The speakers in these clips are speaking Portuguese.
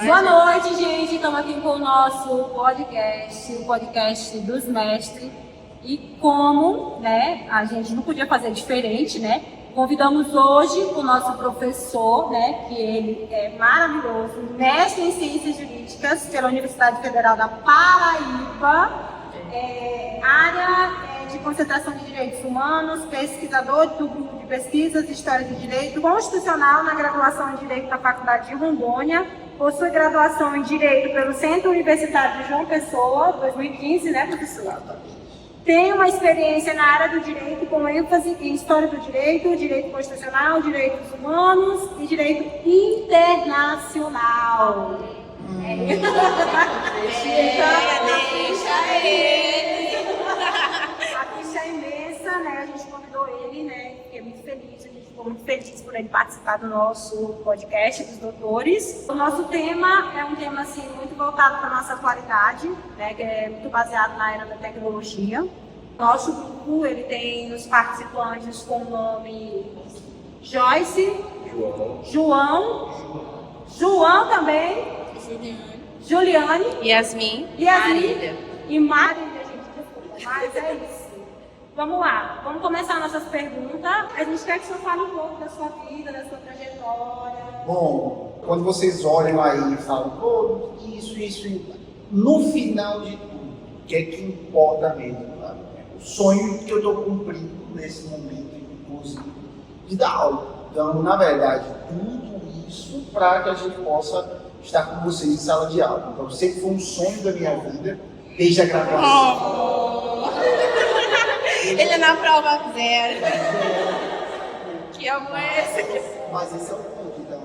Boa noite, gente. Estamos aqui com o nosso podcast, o podcast dos mestres. E como, né, a gente não podia fazer diferente, né? Convidamos hoje o nosso professor, né, que ele é maravilhoso, mestre em Ciências Jurídicas pela Universidade Federal da Paraíba, área de concentração de direitos humanos, pesquisador do grupo de pesquisas de História do Direito Constitucional na graduação em Direito da Faculdade de Rondônia, possui graduação em Direito pelo Centro Universitário de João Pessoa, 2015, né, professor? Tem uma experiência na área do direito com ênfase em História do Direito, Direito Constitucional, Direitos Humanos e Direito Internacional. Deixa ele. A ficha é imensa, né? A gente convidou ele, né? Fiquei muito feliz, a gente ficou muito feliz por ele participar do nosso podcast dos doutores. O nosso tema é um tema assim, muito voltado para a nossa atualidade, né? Que é muito baseado na era da tecnologia. Nosso grupo ele tem os participantes com o nome Joyce, João também, Juliane, Yasmin e Marília, gente, desculpa, mas é isso. Vamos lá, vamos começar nossas perguntas. A gente quer que o senhor fale um pouco da sua vida, da sua trajetória. Bom, quando vocês olham aí e falam, pô, isso, no final de tudo, o que é que importa mesmo? Tá? O sonho que eu estou cumprindo nesse momento, inclusive, de dar aula. Então, na verdade, tudo isso para que a gente possa estar com vocês em sala de aula. Então, sempre foi um sonho da minha vida, desde a graduação. Ele é na prova zero. Que amor é esse? Mas esse é o ponto, então,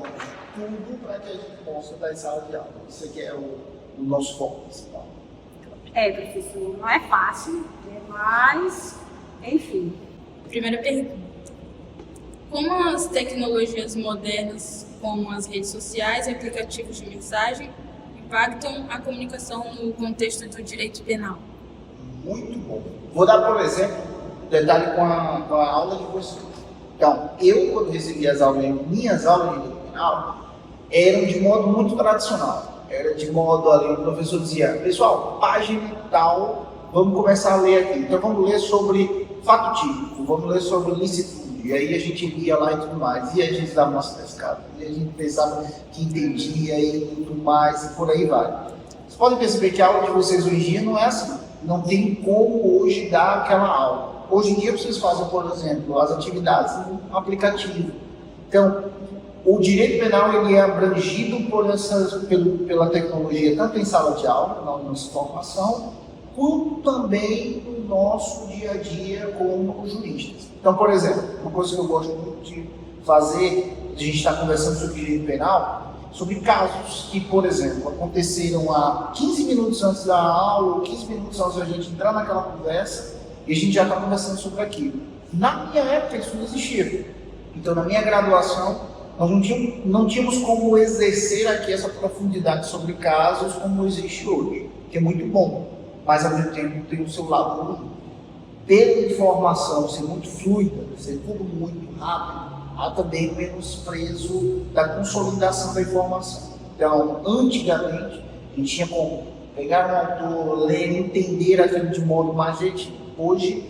tudo para que a gente possa estar em sala de aula. Isso aqui é o nosso foco principal. Professor, não é fácil, né? Mas, enfim. Primeira pergunta. Como as tecnologias modernas, como as redes sociais e aplicativos de mensagem, impactam a comunicação no contexto do direito penal? Muito bom. Vou dar, por exemplo, um detalhe com a aula de vocês. Então, eu, quando recebi minhas aulas de direito penal, eram de modo muito tradicional. Era de modo ali, o professor dizia, pessoal, página tal, vamos começar a ler aqui. Então, vamos ler sobre fato típico, vamos ler sobre licitude. E aí a gente lia lá e tudo mais. E a gente dava nossa pescada. E a gente pensava que entendia e tudo mais, e por aí vai. Vocês podem perceber que a aula de vocês hoje em dia não é assim. Não tem como hoje dar aquela aula. Hoje em dia vocês fazem, por exemplo, as atividades no aplicativo. Então, o direito penal ele é abrangido pela tecnologia, tanto em sala de aula, na nossa formação, quanto também no nosso dia a dia como juristas. Então, por exemplo, uma coisa que eu gosto muito de fazer, a gente está conversando sobre direito penal, sobre casos que, por exemplo, aconteceram há 15 minutos antes da aula, ou 15 minutos antes da gente entrar naquela conversa, e a gente já está conversando sobre aquilo. Na minha época, isso não existia. Então, na minha graduação, nós não tínhamos como exercer aqui essa profundidade sobre casos como existe hoje, que é muito bom, mas ao mesmo tempo tem o seu lado ruim. Pela informação ser muito fluida, ser tudo muito rápido, há também o menosprezo da consolidação da informação. Então, antigamente, a gente tinha como pegar um autor, ler, entender aquilo de modo mais objetivo. Hoje,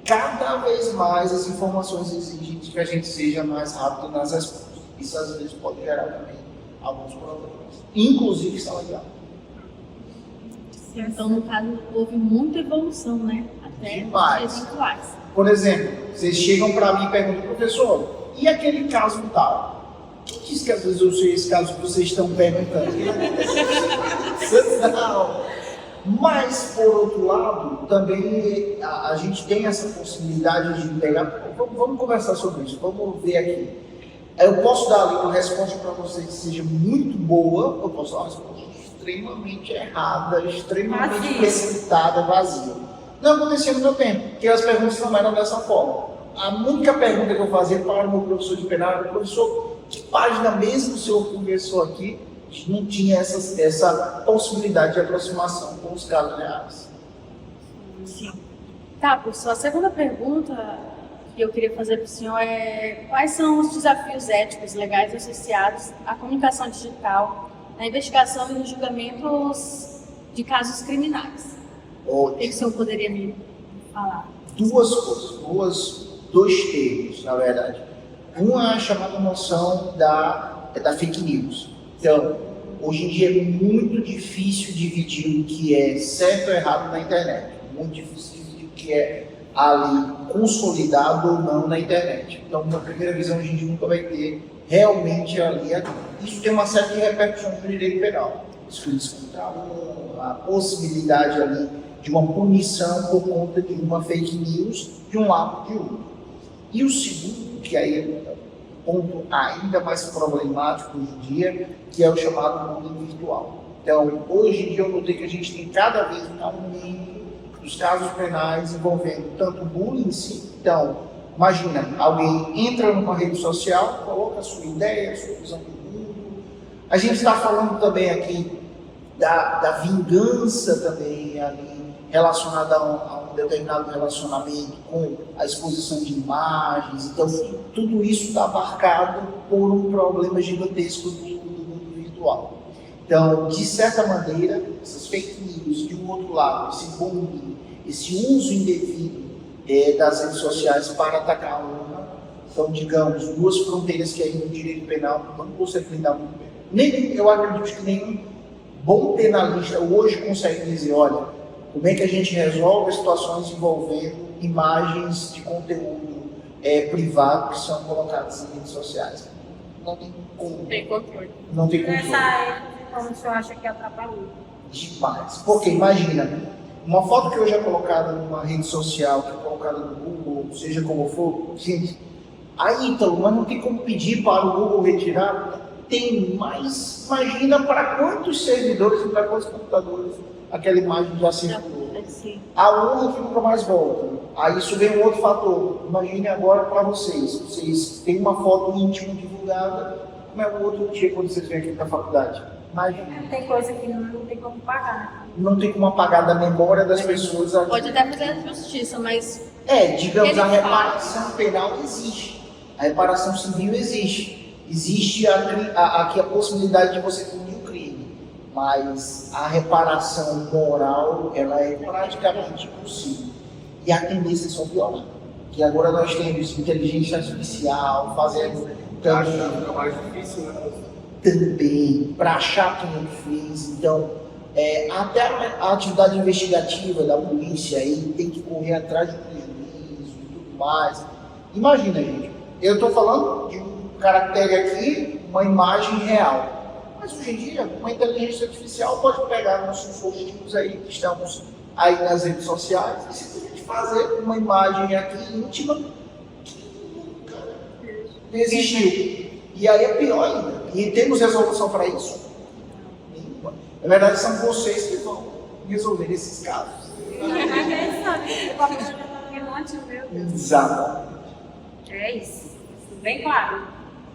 cada vez mais as informações exigem que a gente seja mais rápido nas respostas. Isso às vezes pode gerar também alguns problemas, inclusive sala de aula. Então, no caso, houve muita evolução, né? Até demais. Os atuais. Por exemplo, vocês chegam para mim e perguntam, professor, e aquele caso tal? Quem disse que às vezes eu sei esse caso que vocês estão perguntando? Não. Mas, por outro lado, também a gente tem essa possibilidade de pegar. Vamos conversar sobre isso, vamos ver aqui. Eu posso dar ali uma resposta para vocês que seja muito boa, eu posso dar uma resposta extremamente errada, extremamente precipitada, vazia. Não acontecia no meu tempo, porque as perguntas não eram dessa forma. A única pergunta que eu fazia para o meu professor de penal era, professor, que página mesmo o senhor conversou aqui? A gente não tinha essa possibilidade de aproximação com os casos reais. Sim. Tá, professor, a segunda pergunta que eu queria fazer para o senhor é quais são os desafios éticos legais associados à comunicação digital na investigação e nos julgamentos de casos criminais. O que o senhor poderia me falar? Duas coisas, dois termos, na verdade. Uma é a chamada noção da fake news. Então, hoje em dia é muito difícil dividir o que é certo ou errado na internet. Muito difícil dividir o que é ali consolidado ou não na internet. Então, na primeira visão, a gente nunca vai ter realmente ali. Isso tem uma série de repercussões no direito penal. Crimes contra a possibilidade ali de uma punição por conta de uma fake news de um lado e de outro. E o segundo, que aí é um ponto ainda mais problemático hoje em dia, que é o chamado bullying virtual. Então, hoje em dia eu notei que a gente tem cada vez um aumento dos casos penais envolvendo tanto bullying em si. Então, imagina, alguém entra numa rede social, coloca a sua ideia, a sua visão do mundo. A gente está falando também aqui da vingança também ali, relacionada a um determinado relacionamento com a exposição de imagens. Então, tudo isso está abarcado por um problema gigantesco do mundo virtual. Então, de certa maneira, essas fake news, de um outro lado, esse bullying, esse uso indevido das redes sociais para atacar uma, são, digamos, duas fronteiras que aí no direito penal não consegue lidar muito bem. Eu acredito que nenhum bom penalista hoje consegue dizer, olha, como é que a gente resolve situações envolvendo imagens de conteúdo privado que são colocadas em redes sociais. Não tem como. Tem controle. Não tem controle. Nessa época, como o senhor acha que atrapalhou? Demais. Porque imagina, uma foto que hoje é colocada numa rede social, que é colocada no Google, seja como for, gente, aí então, mas não tem como pedir para o Google retirar? Tem, mas imagina para quantos servidores e para quantos computadores aquela imagem já circulou. A honra que nunca mais volta. Aí isso vem um outro fator. Imagine agora para vocês. Vocês têm uma foto íntima divulgada, como é o outro dia quando vocês vêm aqui para a faculdade. Imagina. Tem coisa que não tem como pagar. Não tem como apagar da memória das pessoas. Pode até fazer a justiça, mas... digamos, a reparação penal existe. A reparação civil existe. Existe aqui a possibilidade de você punir o crime. Mas a reparação moral, ela é praticamente impossível. E a tendência é só piorar. Que agora nós temos inteligência artificial fazendo também. Fica mais difícil, né? Também, para achar quem é que fez. Então, até a atividade investigativa da polícia aí tem que correr atrás de prejuízo e tudo mais. Imagina, gente, eu estou falando de um caractere aqui, uma imagem real. Mas hoje em dia, uma inteligência artificial pode pegar nossos rostinhos aí, que estamos aí nas redes sociais, e simplesmente fazer uma imagem aqui íntima que nunca existiu. E aí é pior ainda. E temos resolução para isso? Nenhuma. Na verdade, são vocês que vão resolver esses casos. Exato. É isso. Bem claro.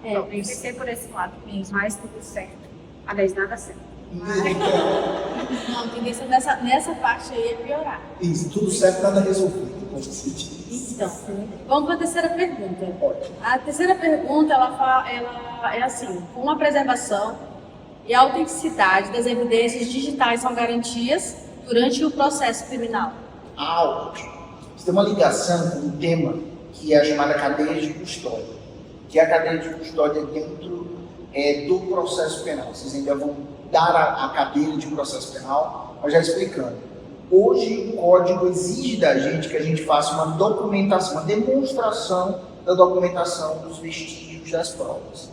Tem que isso. ser por esse lado. Mas tudo certo. Aliás, nada certo. Não, a tendência nessa parte aí é piorar. Isso, tudo certo, nada resolvido, como se diz. Então, vamos para a terceira pergunta. Ótimo. A terceira pergunta, ela é assim, como a preservação e a autenticidade das evidências digitais são garantias durante o processo criminal? Ótimo. Isso tem uma ligação com um tema que é a chamada cadeia de custódia, que é a cadeia de custódia dentro do processo penal. Vocês ainda vão dar a cadeia de processo penal, mas já explicando. Hoje o código exige da gente que a gente faça uma documentação, uma demonstração da documentação dos vestígios das provas.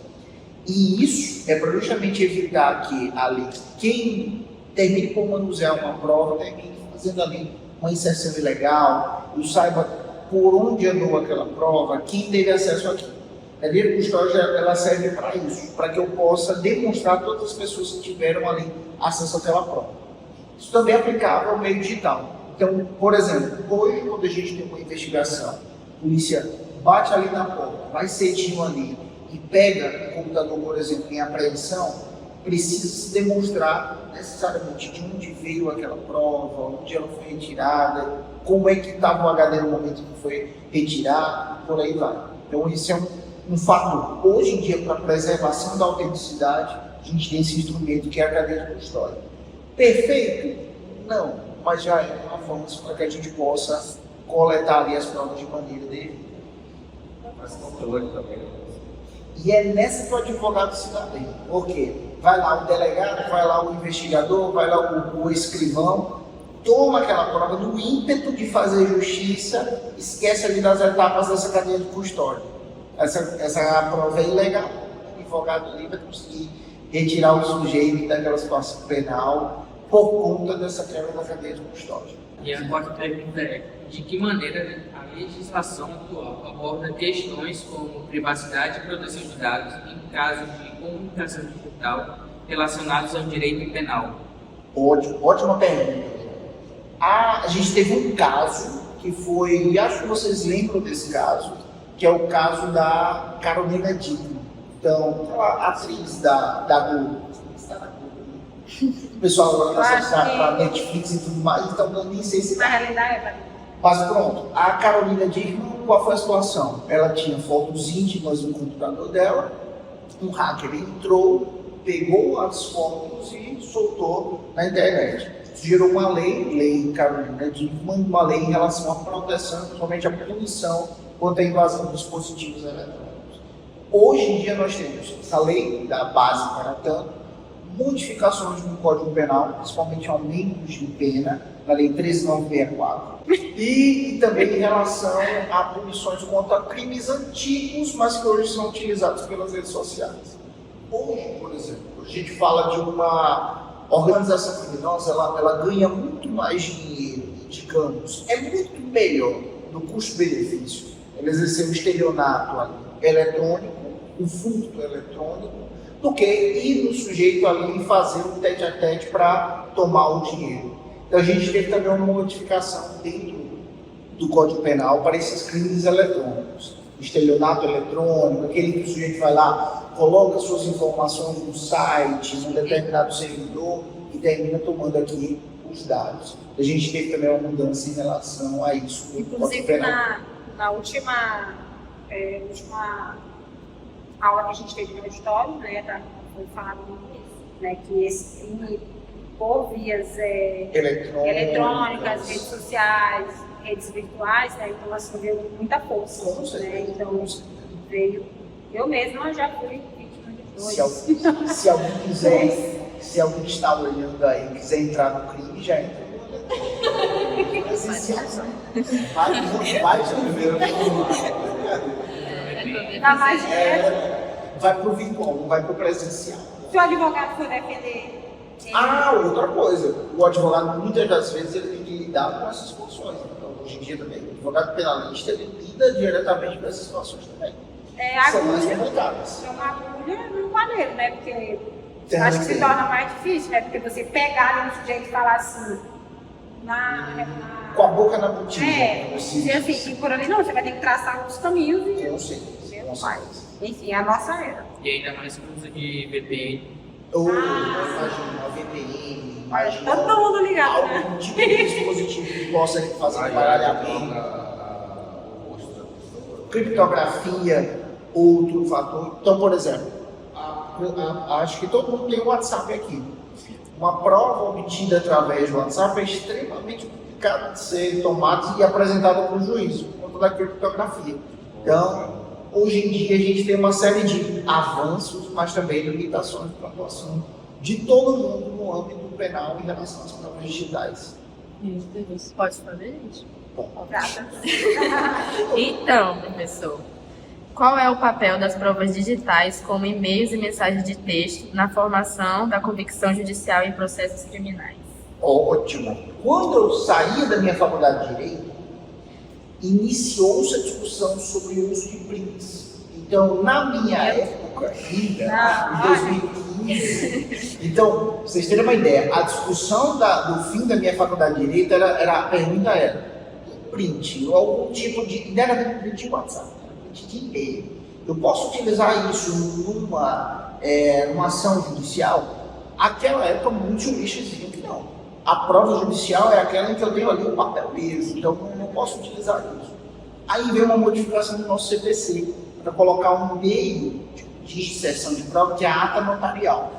E isso é para justamente evitar que ali quem termine por manusear uma prova termine fazendo ali uma inserção ilegal, eu saiba por onde andou aquela prova, quem teve acesso àquilo. A cadeia de custódia ela serve para isso, para que eu possa demonstrar a todas as pessoas que tiveram ali acesso àquela prova. Isso também é aplicável ao meio digital. Então, por exemplo, hoje quando a gente tem uma investigação, a polícia bate ali na porta, vai cedinho ali e pega o computador, por exemplo, em apreensão, precisa se demonstrar necessariamente de onde veio aquela prova, onde ela foi retirada, como é que estava o HD no momento que foi retirado, por aí vai. Então, isso é um fator. Hoje em dia, para a preservação da autenticidade, a gente tem esse instrumento que é a cadeia de custódia. Perfeito? Não, mas já é um avanço para que a gente possa coletar ali as provas de maneira devida. Mas controle também. E é nessa que o advogado se dá bem. Por quê? Vai lá o delegado, vai lá o investigador, vai lá o escrivão, toma aquela prova no ímpeto de fazer justiça, esquece ali das etapas dessa cadeia de custódia. Essa prova é ilegal. O advogado ali vai conseguir retirar o sujeito daquela situação penal por conta dessa quebra da cadeia de custódia. E a quarta pergunta é: de que maneira, né, a legislação atual aborda questões como privacidade e proteção de dados em casos de comunicação digital relacionados ao direito penal? Ótima pergunta. A gente teve um caso que foi, acho que vocês lembram desse caso, que é o caso da Carolina Dickmann. Então, aquela atriz da Globo. O pessoal agora está associado para Netflix e tudo mais, então eu nem sei se Na realidade, é Mas pronto, a Carolina Dickmann, qual foi a situação? Ela tinha fotos íntimas no computador dela, um hacker entrou, pegou as fotos e soltou na internet. Isso gerou uma lei Carolina Dickmann, uma lei em relação à proteção, principalmente à punição quanto à invasão dos dispositivos eletrônicos. Hoje em dia nós temos essa lei da base para tanto, modificações no Código Penal, principalmente aumentos de pena, na Lei 13.964, e também em relação a punições contra crimes antigos, mas que hoje são utilizados pelas redes sociais. Hoje, por exemplo, a gente fala de uma organização criminosa, ela ganha muito mais dinheiro, digamos, é muito melhor no custo-benefício ela exercer um estelionato ali, eletrônico, um furto eletrônico, do que ir no sujeito ali e fazer um tete-a-tete para tomar o dinheiro. Então a gente teve também uma modificação dentro do Código Penal para esses crimes eletrônicos. Estelionato eletrônico, aquele que o sujeito vai lá, coloca suas informações no site, num determinado servidor e termina tomando aqui os dados. A gente teve também uma mudança em relação a isso. inclusive, na última aula que a gente teve no auditório, né, foi falado isso, né, que esse crime por vias eletrônicas, redes sociais, redes virtuais, né, então assim, veio com muita força, né, então veio, eu mesma já fui vítima de dois. Se alguém quiser, se alguém que está olhando aí quiser entrar no crime, já entra no vai primeiro. Dá mais dinheiro. Vai pro virtual, não vai pro presencial. Se o advogado for defender. Outra coisa, o advogado muitas das vezes ele tem que lidar com essas situações. Então, hoje em dia também, o advogado penalista ele lida diretamente com essas situações também. São mais complicadas. É uma agulha no maneiro, né? Porque acho que se torna mais difícil, né? Porque você pegar ali no sujeito e falar assim, com a boca na botija. Dizer assim, que por ali não, você vai ter que traçar os caminhos e. Eu sei. Enfim, é a nossa era. E ainda mais com o uso de VPN. Imagina, a VPN, imagina. Tá todo mundo ligado, né? Algum tipo de dispositivo que possa fazer embaralhamento. Criptografia, outro fator. Então, por exemplo, acho que todo mundo tem o WhatsApp aqui. Uma prova obtida através do WhatsApp é extremamente complicada de ser tomada e apresentada para o juiz, por conta da criptografia. Então, hoje em dia a gente tem uma série de avanços, mas também limitações para a atuação de todo mundo no âmbito penal em relação às provas digitais. Isso, pode fazer isso? Obrigada. Então, professor, qual é o papel das provas digitais como e-mails e mensagens de texto na formação da convicção judicial em processos criminais? Ótimo. Quando eu saía da minha faculdade de Direito, iniciou-se a discussão sobre o uso de prints. Então, na minha época, ainda, em 2015, então, pra vocês terem uma ideia, a discussão do fim da minha faculdade de Direito, a pergunta era, print, ou algum tipo de, não era print de WhatsApp, era print de e-mail. Eu posso utilizar isso numa ação judicial? Aquela época, muitos juristas diziam que não. A prova judicial é aquela em que eu tenho ali o papel mesmo, então eu não posso utilizar isso. Aí veio uma modificação do nosso CPC, para colocar um meio de inserção de prova, que é a ata notarial.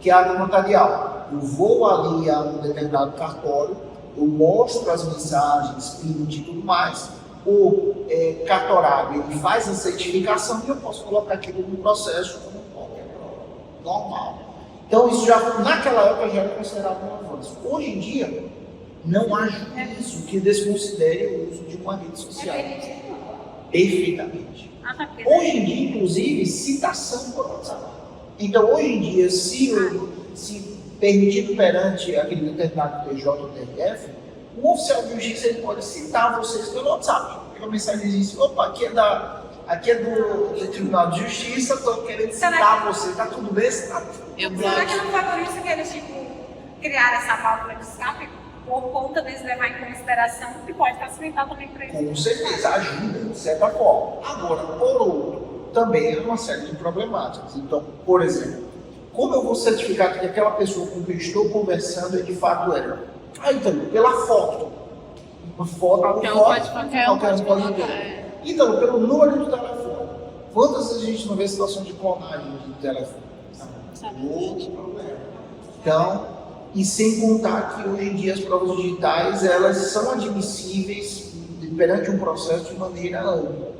que é a notarial. Eu vou ali a um determinado cartório, eu mostro as mensagens, print e tudo mais, o cartorário ele faz a certificação e eu posso colocar aquilo no processo como qualquer prova normal. Então isso já, naquela época, já era considerado um avanço. Hoje em dia, não há juízo que desconsidere o uso de uma rede social. Perfeitamente. Hoje em dia, inclusive, citação por WhatsApp. Então, hoje em dia, se permitido perante aquele determinado PJ ou TRF, o oficial de justiça ele pode citar vocês pelo WhatsApp. Pela mensagem diz: opa, aqui é do Tribunal de Justiça, estou querendo citar você, tá tudo bem? Será que não foi por isso que eles criaram essa válvula de escape? Por conta deles levar em consideração que pode facilitar também para eles. Com certeza, ajuda, de certa forma. Agora, por outro, também é uma série de problemáticas. Então, por exemplo, como eu vou certificar que aquela pessoa com quem eu estou conversando é de fato ela? Então, pela foto. Uma foto, qualquer um pode ter. Então, pelo número do telefone. Quantas vezes a gente não vê situação de clonagem de telefone? Outro problema. Então, e sem contar que hoje em dia as provas digitais elas são admissíveis perante um processo de maneira ampla,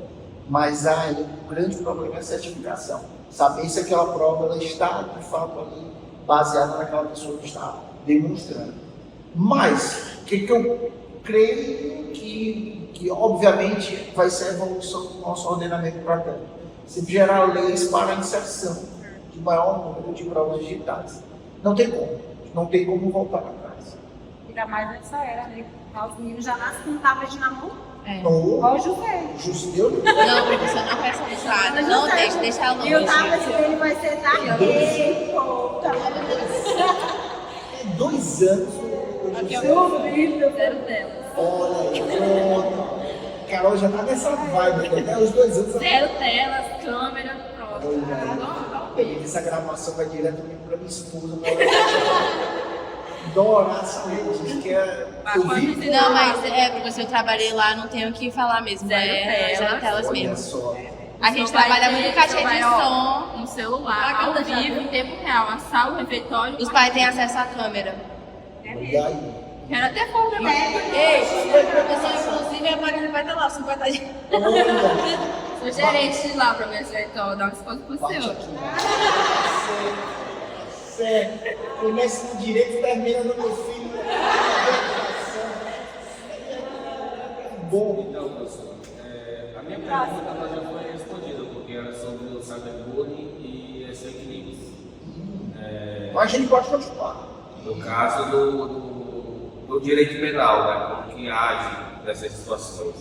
mas aí o grande problema é a certificação, saber se aquela prova ela está de fato ali baseada naquela pessoa que está demonstrando. Mas o que eu creio que obviamente vai ser a evolução do nosso ordenamento para cá, se gerar leis para a inserção de maior número de provas digitais. Não tem como voltar atrás. Ainda mais nessa era, né? Os meninos já nascem com tablet na mão. Igual o José. Judeu? Não, professor, não peça isso. Não, deixa ela longe. E o tablet dele vai ser daqui. É 2 anos. Aqui é o vídeo dela. Olha, Carol já tá nessa vibe, né? Os 2 anos. 0 telas, câmera, pronto. Essa gravação vai diretamente para minha esposa. Doraça mesmo, que é. Não, mas professor, eu trabalhei lá, não tenho o que falar mesmo. Zero telas mesmo. Só. A gente trabalha muito com caixa de som. No celular, ao vivo, em tempo real, a sala, o refeitório. Os pais têm acesso à câmera. E aí? Quero até foto agora. Ei, professor, inclusive, a Marina vai estar lá, 50 dias. Sou gerente de lá, professor, então dá um desconto pro senhor. Certo. Começa no direito, termina no meu filho. Bom. Então, professor, a minha pergunta ela já foi respondida, porque era sobre o cyberbullying e as fake news. Mas a gente pode continuar. No caso do direito penal, né? Como que age nessas situações.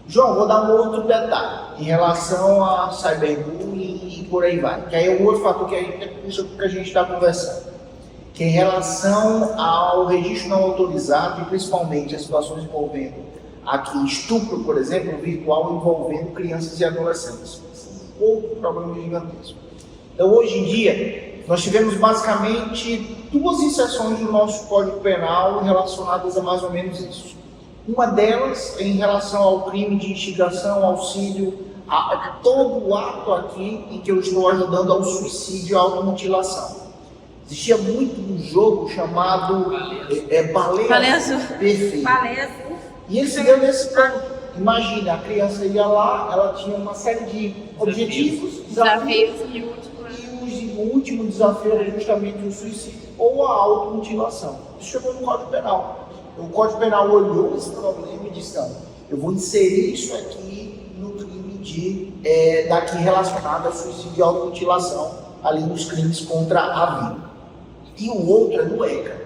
João, vou dar um outro detalhe em relação a cyberbullying e por aí vai. Que aí é um outro fator que a gente está conversando. Que é em relação ao registro não autorizado e principalmente as situações envolvendo aqui estupro, por exemplo, virtual envolvendo crianças e adolescentes. Um outro problema gigantesco. Então, hoje em dia, nós tivemos basicamente 2 inserções do nosso Código Penal relacionadas a mais ou menos isso. Uma delas é em relação ao crime de instigação, auxílio, a todo o ato aqui em que eu estou ajudando ao suicídio e à automutilação. Existia muito um jogo chamado Baleia Azul. Perfeito. Baleia Azul. E ele se deu nesse ponto. Imagina, a criança ia lá, ela tinha uma série de objetivos, desafios, e o último desafio era justamente o suicídio ou a automutilação. Isso chegou no Código Penal. O Código Penal olhou esse problema e disse: não, eu vou inserir isso aqui no crime daqui relacionado a suicídio e automutilação, ali nos crimes contra a vida. E o outro é no ECA.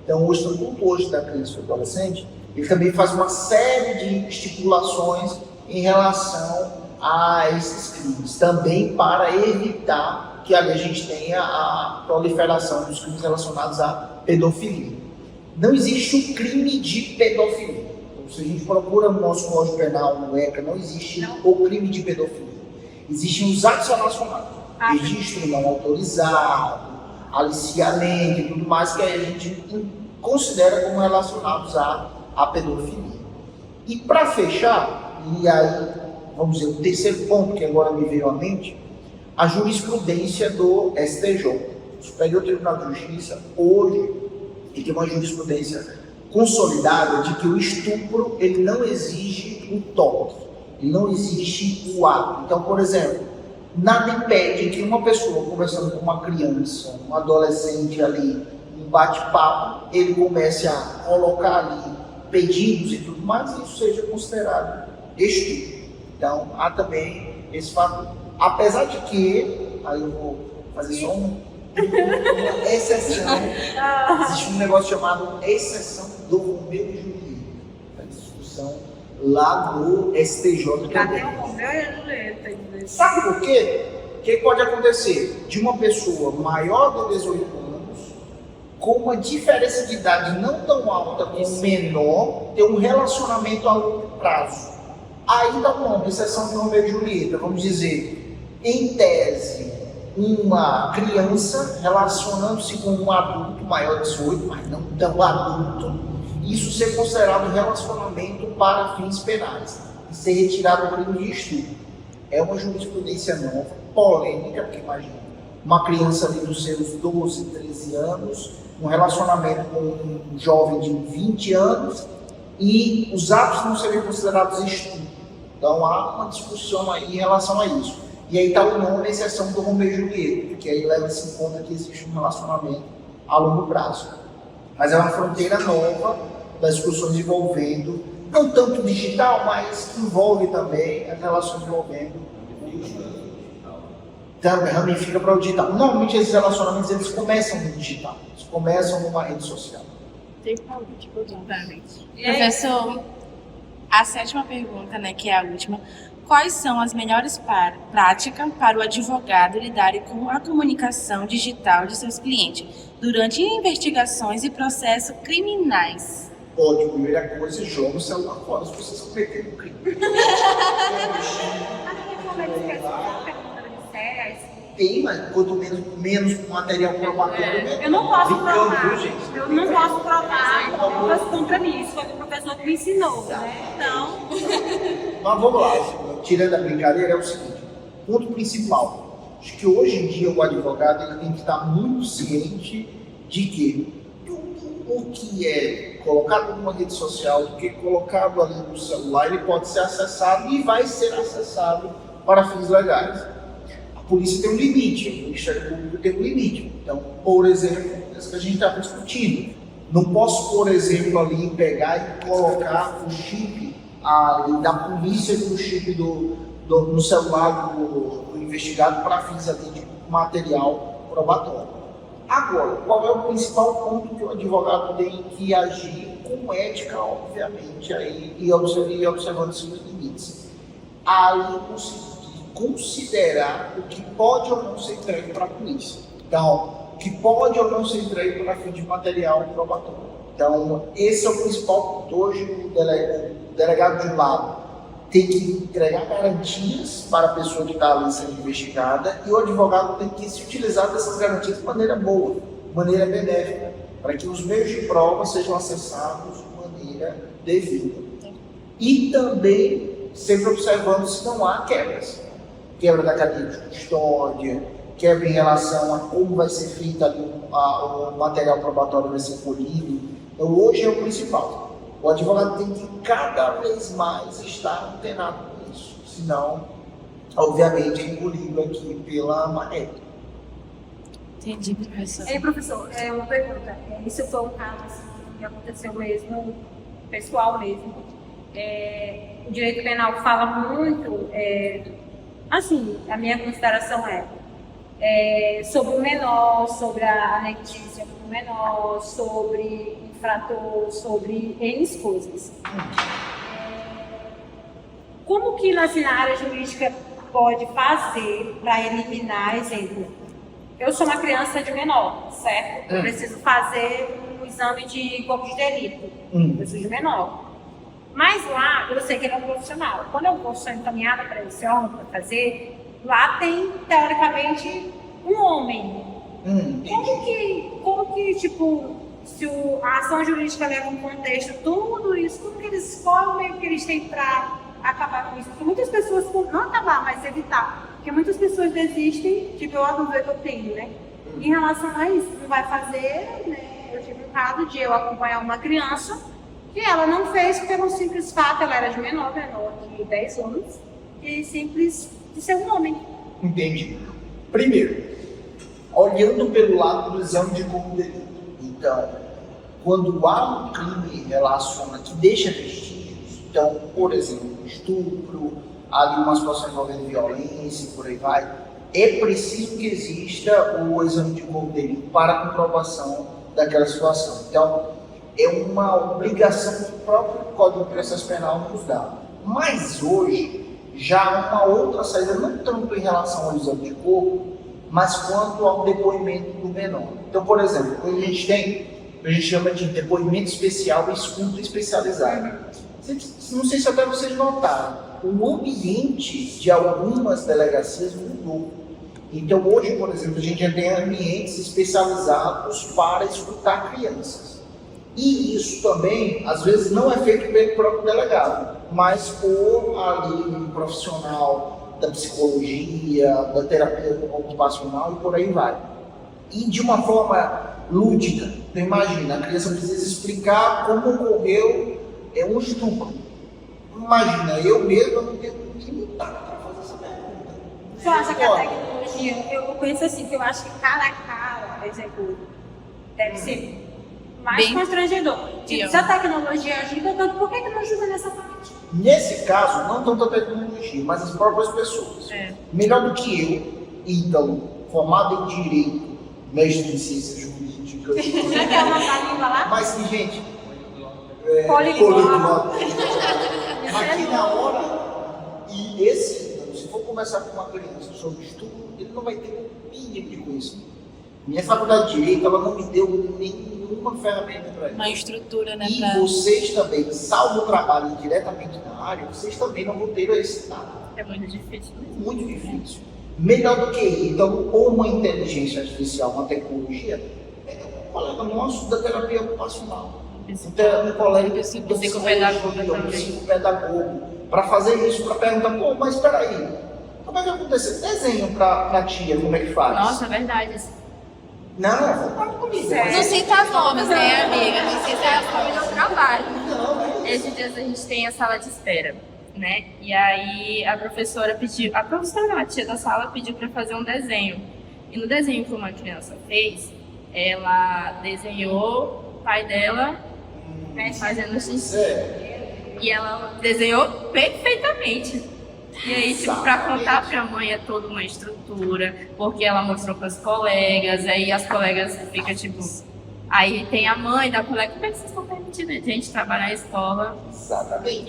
Então, o Estatuto hoje da Criança e do Adolescente, ele também faz uma série de estipulações em relação a esses crimes, também para evitar que ali a gente tenha a proliferação dos crimes relacionados à pedofilia. Não existe o crime de pedofilia. Então, se a gente procura no nosso Código Penal, no ECA, não existe o crime de pedofilia. Existem os atos relacionados. Registro não autorizado, aliciamento e tudo mais que a gente considera como relacionados à pedofilia. E para fechar, e aí, vamos dizer, o terceiro ponto que agora me veio à mente, a jurisprudência do STJ. o Superior Tribunal de Justiça, hoje, ele tem uma jurisprudência consolidada de que o estupro, ele não exige o toque, ele não exige o ato. Então, por exemplo, nada impede que uma pessoa conversando com uma criança, um adolescente ali, um bate-papo, ele comece a colocar ali pedidos e tudo mais, e isso seja considerado estupro. Então, há também esse fato, apesar de que, aí eu vou fazer só uma exceção, existe um negócio chamado exceção do Romeu e Julieta, a discussão lá no STJ. Cadê o Romeu e a Julieta? Sabe por quê? O que pode acontecer? De uma pessoa maior de 18 anos, com uma diferença de idade não tão alta como o menor, ter um relacionamento a longo prazo. Aí dá um nome, exceção de Romeu e Julieta. Vamos dizer, em tese, uma criança relacionando-se com um adulto maior de 18, mas não tão adulto, isso ser considerado relacionamento para fins penais e ser retirado do crime de estupro. É uma jurisprudência nova, polêmica, porque imagina, uma criança ali dos seus 12, 13 anos, um relacionamento com um jovem de 20 anos e os atos não serem considerados estupro. Então há uma discussão aí em relação a isso. E aí está o nome, exceção do Romeu e Julieta, porque aí leva-se em conta que existe um relacionamento a longo prazo. Mas é uma fronteira nova das discussões envolvendo, não tanto digital, mas que envolve também as relações envolvendo também ramifica para o digital. Normalmente esses relacionamentos eles começam no digital, eles começam numa rede social. Professor, a 7ª pergunta, né, que é a última. Quais são as melhores práticas para o advogado lidar com a comunicação digital de seus clientes durante investigações e processos criminais? Pode, primeira coisa, joga o celular fora se vocês cometerem um crime. Tem, mas quanto menos material probatório, melhor. Eu não posso provar. Viu, gente? Eu não posso provar provas contra mim. Isso foi o professor que me ensinou, né? Então. Mas vamos lá, tirando a brincadeira, é o seguinte: ponto principal. Acho que hoje em dia o advogado ele tem que estar muito ciente de que tudo o que é colocado numa rede social, o que é colocado ali no celular, ele pode ser acessado e vai ser acessado para fins legais. A polícia tem um limite, o Ministério Público tem um limite. Então, por exemplo, isso que a gente está discutindo. Não posso, por exemplo, ali pegar e colocar o chip ali da polícia e o chip no celular do investigado para fins ali de material probatório. Agora, qual é o principal ponto que o advogado tem que agir com ética, obviamente, aí, e observando seus limites? Aí, considerar o que pode ou não ser entregue para a polícia. Então, o que pode ou não ser entregue para fim de material probatório. Então, esse é o principal ponto. Hoje, o delegado de um lado tem que entregar garantias para a pessoa que está ali sendo investigada e o advogado tem que se utilizar dessas garantias de maneira boa, de maneira benéfica, para que os meios de prova sejam acessados de maneira devida. E também sempre observando se não há quebras. Quebra da cadeia de custódia, quebra em relação a como vai ser feito ali o material probatório vai ser colhido. Então, hoje é o principal. O advogado tem que cada vez mais estar antenado com isso, senão, obviamente, é engolido aqui pela maré. Entendi, professor. Ei, professor, uma pergunta. Isso foi um caso assim, que aconteceu mesmo, pessoal mesmo. O direito penal fala muito, assim, a minha consideração sobre o menor, sobre a negligência do menor, sobre infrator, sobre N coisas. Como que na área jurídica pode fazer para eliminar, exemplo, eu sou uma criança de menor, certo? Eu preciso fazer um exame de corpo de delito, eu sou de menor. Mas lá, eu sei que ele é um profissional. Quando eu vou sou encaminhada para esse homem para fazer, lá tem, teoricamente, um homem. Como que, tipo, se a ação jurídica leva um contexto, tudo isso, como que eles, qual o meio que eles têm para acabar com isso? Porque muitas pessoas, não acabar, mas evitar. Porque muitas pessoas desistem, tipo, a dúvida que eu tenho, né? em relação a isso. Não vai fazer, né? Eu tive um caso de eu acompanhar uma criança que ela não fez pelo simples fato, ela era de menor de 10 anos, e simples de ser um homem. Entendi. Primeiro, olhando pelo lado do exame de corpo de delito. Então, quando há um crime relaciona que deixa vestígios, então, por exemplo, estupro, ali uma situação envolvendo violência e por aí vai, é preciso que exista o exame de corpo de delito para a comprovação daquela situação. Então, é uma obrigação que o próprio Código de Processo Penal nos dá. Mas hoje, já há uma outra saída, não tanto em relação ao exame de corpo, mas quanto ao depoimento do menor. Então, por exemplo, a gente chama de depoimento especial e escuta especializada. Não sei se até vocês notaram, o ambiente de algumas delegacias mudou. Então, hoje, por exemplo, a gente já tem ambientes especializados para escutar crianças. E isso também, às vezes, não é feito pelo próprio delegado, mas por ali um profissional da psicologia, da terapia ocupacional e por aí vai. E de uma forma lúdica. Então, imagina, a criança precisa explicar como ocorreu um estupro. Imagina, eu mesmo não tenho intimidade para fazer essa pergunta. Você acha que a tecnologia, eu penso assim, que eu acho que cara a cara, por exemplo, deve ser mais Bem constrangedor. Tipo, se a tecnologia ajuda tanto, por que não ajuda nessa parte? Nesse caso, não tanto a tecnologia, mas as próprias pessoas. Melhor do que eu, então, formado em Direito, mestre em Ciências Jurídicas. Você quer anotar a língua lá? Mas, gente, Poliglota. aqui na hora, e esse, se for conversar com uma criança sobre estudo, ele não vai ter o mínimo de conhecimento. Minha faculdade de Direito, ela não me deu nenhuma ferramenta para isso. Uma estrutura, né? E vocês também, salvo trabalhem diretamente na área, vocês também não vão ter esse dado. É muito difícil. Muito difícil. Melhor do que isso, então, ou uma inteligência artificial, uma tecnologia, um colega nosso da terapia ocupacional. Um colega do psicopedagogo também. Psicopedagogo, para fazer isso, para perguntar, pô, mas espera aí, como é que aconteceu? Desenho para tia, como é que faz? Nossa, é verdade. Não, vamos comigo. Não cita nomes, né, amiga? Não cita nomes do trabalho. Esses dias a gente tem a sala de espera, né? E aí a professora pediu, a tia da sala pediu para fazer um desenho. E no desenho que uma criança fez, ela desenhou o pai dela fazendo xixi. E ela desenhou perfeitamente. E aí, tipo, pra contar pra mãe é toda uma estrutura, porque ela mostrou pras colegas, aí as colegas ficam tipo. Aí tem a mãe da colega, como é que vocês estão permitindo a gente trabalhar na escola? Exatamente.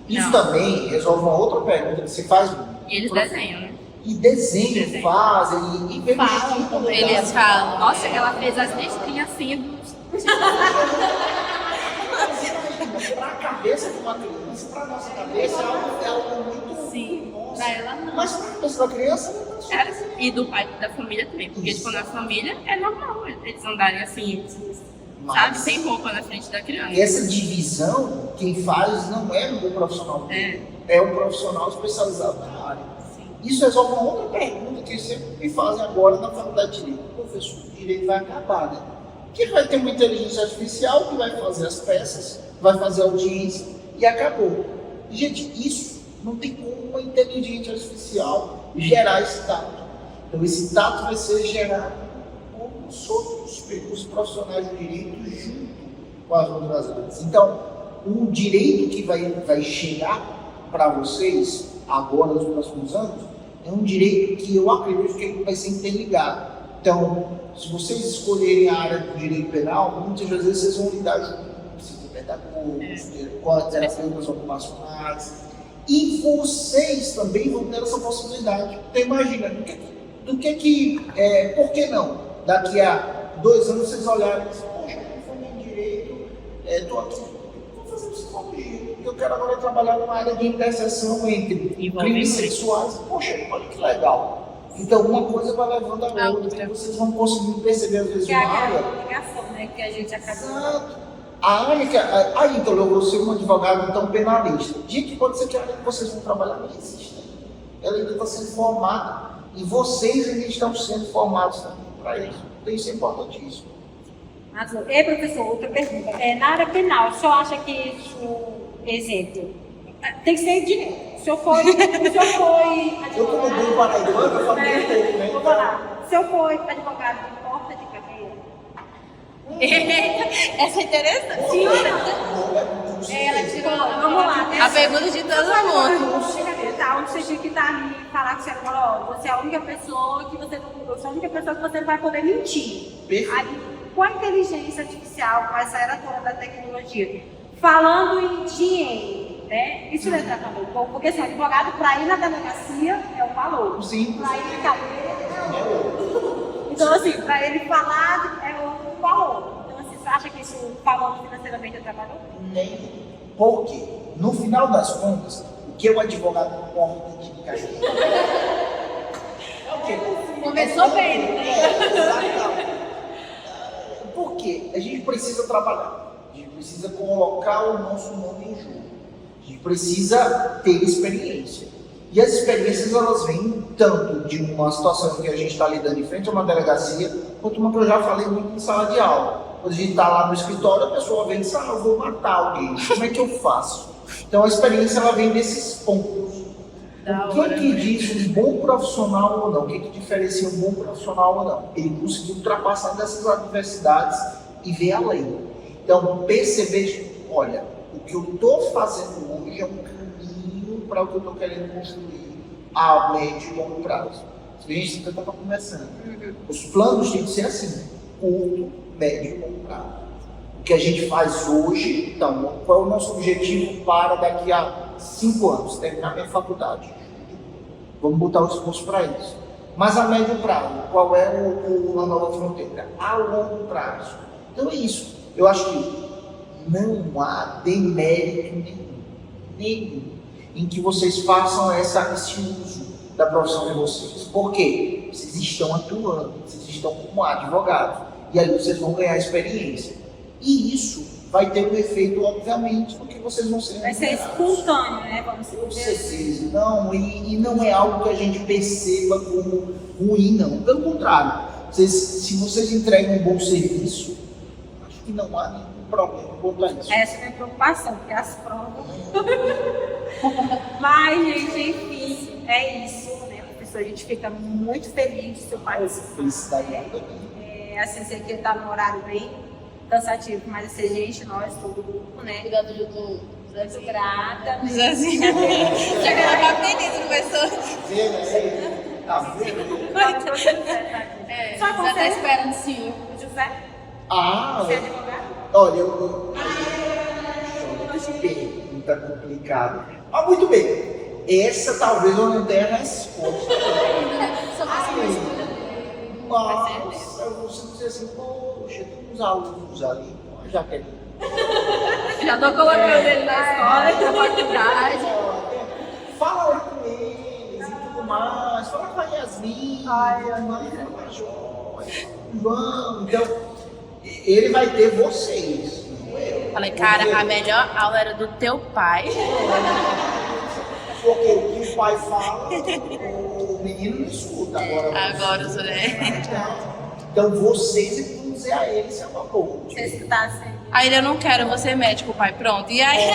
Isso Não. também resolve uma outra pergunta que se faz. E eles desenham, né? E desenho, fazem, e Falam, eles falam. Nossa, ela fez as listrinhas assim. Para a cabeça de uma criança, para a nossa cabeça, é algo muito. Sim, nossa. pra ela não. Mas para a cabeça da criança, não é. E do pai da família também, porque tipo, na família é normal eles andarem assim, sabe, sem roupa na frente da criança. Essa divisão, quem faz não é um profissional, é um profissional especializado na área. Sim. Isso resolve uma outra pergunta que sempre me fazem agora na faculdade de Direito. Professor, o direito vai acabar, né? Que vai ter uma inteligência artificial que vai fazer as peças, vai fazer audiência e acabou. Gente, isso não tem como uma inteligência artificial gerar esse tato. Então esse tato vai ser gerado por os profissionais de direito junto com as outras áreas. Então, o direito que vai chegar para vocês agora nos próximos anos é um direito que eu acredito que vai ser interligado. Então, se vocês escolherem a área do direito penal, muitas vezes vocês vão lidar junto com psicopedagogos, com terapeutas ocupacionais, e vocês também vão ter essa possibilidade. Então, imagina, por que não? Daqui a 2 anos vocês olharem e dizem, poxa, eu formei em direito, estou aqui, vou fazer psicologia, porque eu quero agora trabalhar numa área de interseção entre crimes sexuais. Poxa, olha que legal. Então, uma coisa vai levando a outra, e vocês vão conseguir perceber, às vezes, Que é uma aquela área. comunicação, né? Que a gente acaba. Exato. A área que. Aí, então, eu vou ser um advogado então penalista. Gente, pode ser que a área que vocês vão trabalhar não exista. Ela ainda está sendo formada. E vocês ainda estão sendo formados também para isso. Então isso é importantíssimo. E professor, outra pergunta. Na área penal, o senhor acha que isso, exemplo, tem que ser direito? O senhor foi advogado. Eu como bom paraibano, eu falei um pouco, né? Vou falar. O senhor foi advogado de porta de cadeia? Essa é interessante. Sim. Ela tirou. Vamos lá. A pergunta de todo mundo. Tá, onde você tinha que estar ali e falar que você falou, ó, você é a única pessoa que você não vai poder mentir. Perfeito. Aí, com a inteligência artificial, com essa era toda da tecnologia, falando em dinheiro, né? Isso não entra também um pouco, porque assim, o advogado para ir na delegacia é um valor. Sim. Para ir na cadeia é outro. Então, assim, para ele falar é outro valor. Então, assim, você acha que isso, falando financeiramente, é trabalho? Nem. Porque, no final das contas, o que é o advogado porta de cadeia? É o quê? Começou bem, né? Exatamente. Por quê? A gente precisa trabalhar. A gente precisa colocar o nosso nome em jogo. A gente precisa ter experiência. E as experiências, elas vêm tanto de uma situação que a gente está lidando em frente a uma delegacia, quanto uma que eu já falei muito em sala de aula. Quando a gente está lá no escritório, a pessoa vem e diz, eu vou matar alguém. Como é que eu faço? Então a experiência, ela vem desses pontos. O que diz um bom profissional ou não? O que diferencia um bom profissional ou não? Ele conseguiu ultrapassar dessas adversidades e ver além. Então, perceber, olha, o que eu estou fazendo hoje é um caminho para o que eu estou querendo construir a médio e longo prazo. A gente está conversando. Os planos têm que ser assim, curto, médio e longo prazo. O que a gente faz hoje, então, qual é o nosso objetivo para daqui a 5 anos, terminar minha faculdade? Vamos botar o esforço para isso. Mas a médio prazo, qual é a nova fronteira? A longo prazo. Então é isso. Eu acho que não há demérito nenhum em que vocês façam esse uso da profissão de vocês. Por quê? Vocês estão atuando, vocês estão como advogados. E aí vocês vão ganhar experiência. E isso vai ter um efeito, obviamente, porque vocês vão ser... Vai ser espontâneo, né? Vamos Com certeza. Não, e não é algo que a gente perceba como ruim, não. Pelo contrário, se vocês entregam um bom serviço, acho que não há nenhum problema quanto a isso. Essa é a minha preocupação, porque as provas... Mas, gente, enfim, é isso, né, professor? A gente fica muito feliz de seu participar. Felicidade Assim, sei que ele está no horário bem cansativo, mas assim, gente, nós, todo o grupo, né? Cuidado do YouTube. Muito grata. Zezinho. Já que ela tá aprendendo, professor. Tá vendo? Só com Você tá você, esperando sim. José? Ah, Você é advogado? olha, eu pergunta complicada. Mas muito bem. Essa talvez eu não tenha resposta. Mas eu vou dizer assim, poxa, tem uns alunos ali, já querem. Já tô colocando ele na escola, na faculdade. Fala lá com eles e tudo mais. Fala com a Yasmin, fala com a Joyce, João. Então, ele vai ter vocês, não eu. Falei, cara, a melhor aula era do teu pai. Porque o que o pai fala, o menino não escuta. Agora, Zé. Então, vocês é que vão dizer a ele se é uma boa. Você escutasse. Aí ele, eu não quero, você é médico, pai. Pronto. E aí?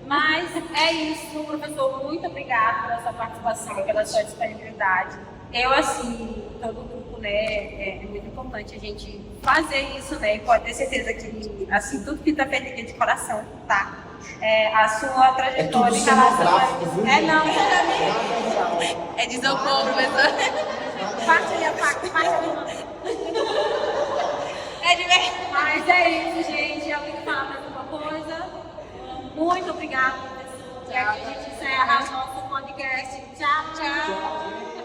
Mas é isso, professor. Muito obrigada pela sua participação, pela sua disponibilidade. Eu, assim, todo o grupo, né, é muito importante a gente fazer isso, né? E pode ter certeza que, assim, tudo que está feito aqui é de coração, tá? A sua trajetória em relação a isso. Não, É de isopor, professor. parte ali a faca, parte ali. É de verdade. Mas é isso, gente. Alguém quer falar mais alguma coisa? Muito obrigada, professor. E aqui a gente encerra o nosso podcast. Tchau, tchau.